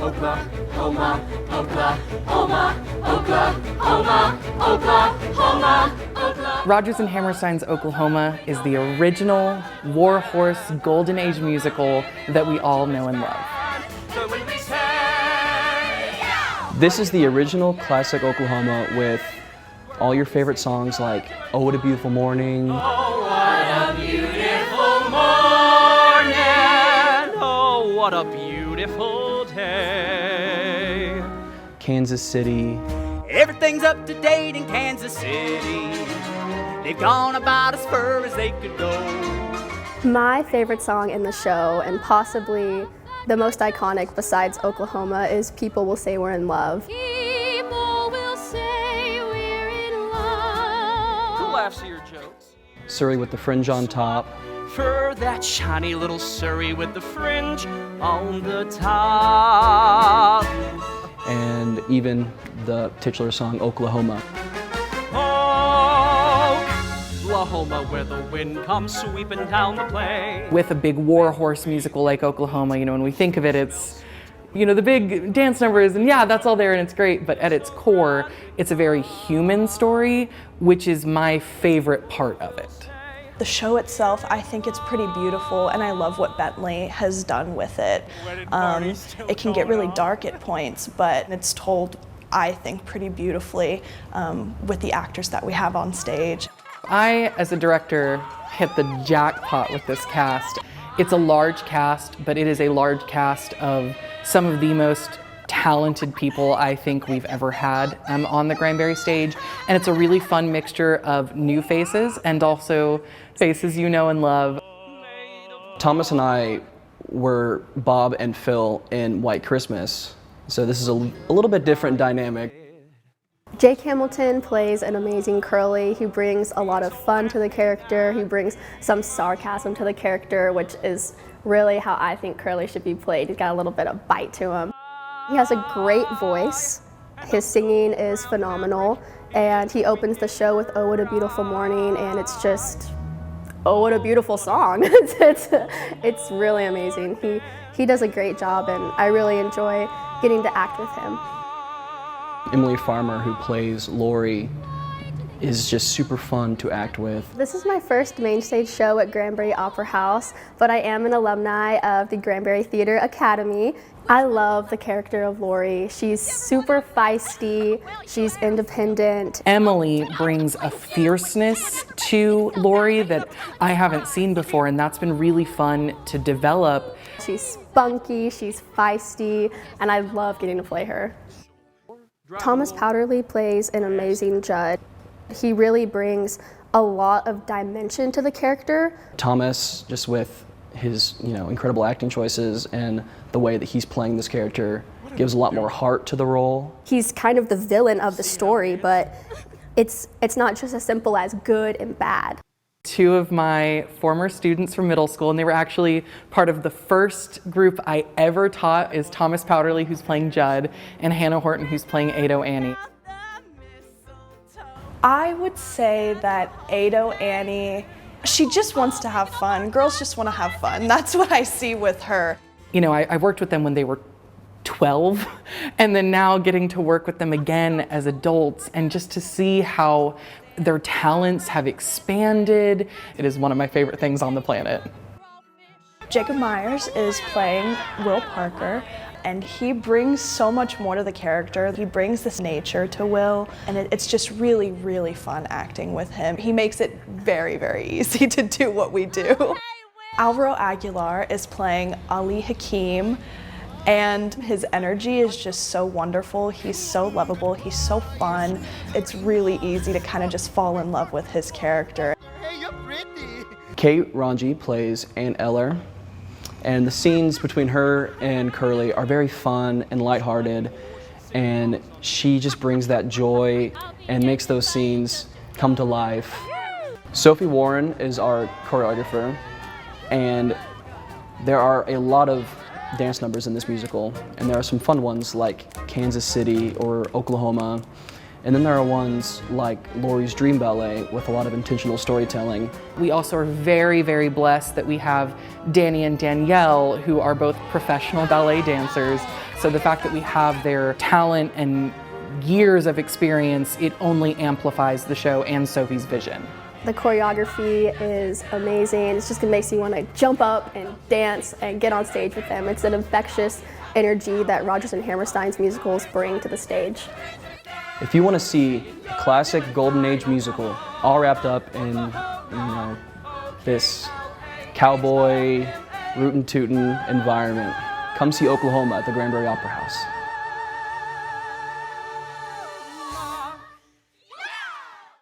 Oklahoma, Oklahoma, Oklahoma, Oklahoma, Oklahoma. Rodgers and Hammerstein's Oklahoma is the original Warhorse Golden Age musical that we all know and love. This is the original classic Oklahoma with all your favorite songs like Oh What a Beautiful Morning. Oh, what a beautiful morning. Oh, what a beautiful day. Kansas City. Everything's up to date in Kansas City. They've gone about as far as they could go. My favorite song in the show, and possibly the most iconic besides Oklahoma, is People Will Say We're in Love. People will say we're in love. Who laughs at your jokes? Surrey with the fringe on top. For that shiny little Surrey with the fringe on the top. And even the titular song Oklahoma. Oklahoma, where the wind comes sweeping down the plain. With a big Warhorse musical like Oklahoma, when we think of it, it's, the big dance numbers, and yeah, that's all there and it's great, but at its core, it's a very human story, which is my favorite part of it. The show itself, I think it's pretty beautiful, and I love what Bentley has done with it. It can get really dark at points, but it's told, I think, pretty beautifully with the actors that we have on stage. I, as a director, hit the jackpot with this cast. It's a large cast, but it is a large cast of some of the most talented people I think we've ever had on the Granbury stage. And it's a really fun mixture of new faces and also faces you know and love. Thomas and I were Bob and Phil in White Christmas, so this is a little bit different dynamic. Jake Hamilton plays an amazing Curly. He brings a lot of fun to the character. He brings some sarcasm to the character, which is really how I think Curly should be played. He's got a little bit of bite to him. He has a great voice. His singing is phenomenal, and he opens the show with Oh What a Beautiful Morning, and it's just, oh what a beautiful song. It's really amazing. He does a great job, and I really enjoy getting to act with him. Emily Farmer, who plays Lori, is just super fun to act with. This is my first main stage show at Granbury Opera House, but I am an alumni of the Granbury Theater Academy. I love the character of Lori. She's super feisty, she's independent. Emily brings a fierceness to Lori that I haven't seen before, and that's been really fun to develop. She's spunky, she's feisty, and I love getting to play her. Thomas Powderly plays an amazing Judd. He really brings a lot of dimension to the character. Thomas, just with his incredible acting choices and the way that he's playing this character, gives a lot more heart to the role. He's kind of the villain of the story, but it's not just as simple as good and bad. Two of my former students from middle school, and they were actually part of the first group I ever taught, is Thomas Powderly, who's playing Judd, and Hannah Horton, who's playing Ado Annie. I would say that Ado Annie, she just wants to have fun. Girls just want to have fun. That's what I see with her. I worked with them when they were 12, and then now getting to work with them again as adults, and just to see how their talents have expanded. It is one of my favorite things on the planet. Jacob Myers is playing Will Parker, and he brings so much more to the character. He brings this nature to Will, and it's just really, really fun acting with him. He makes it very, very easy to do what we do. Alvaro Aguilar is playing Ali Hakim, and his energy is just so wonderful. He's so lovable, he's so fun. It's really easy to kind of just fall in love with his character. Hey, you're pretty. Kate Ranji plays Aunt Eller, and the scenes between her and Curly are very fun and lighthearted, and she just brings that joy and makes those scenes come to life. Sophie Warren is our choreographer, and there are a lot of dance numbers in this musical, and there are some fun ones like Kansas City or Oklahoma, and then there are ones like Lori's Dream Ballet with a lot of intentional storytelling. We also are very, very blessed that we have Danny and Danielle, who are both professional ballet dancers. So the fact that we have their talent and years of experience, it only amplifies the show and Sophie's vision. The choreography is amazing. It's just gonna make you want to jump up and dance and get on stage with them. It's an infectious energy that Rodgers and Hammerstein's musicals bring to the stage. If you want to see a classic golden age musical all wrapped up in, this cowboy, rootin' tootin' environment, come see Oklahoma at the Granbury Opera House.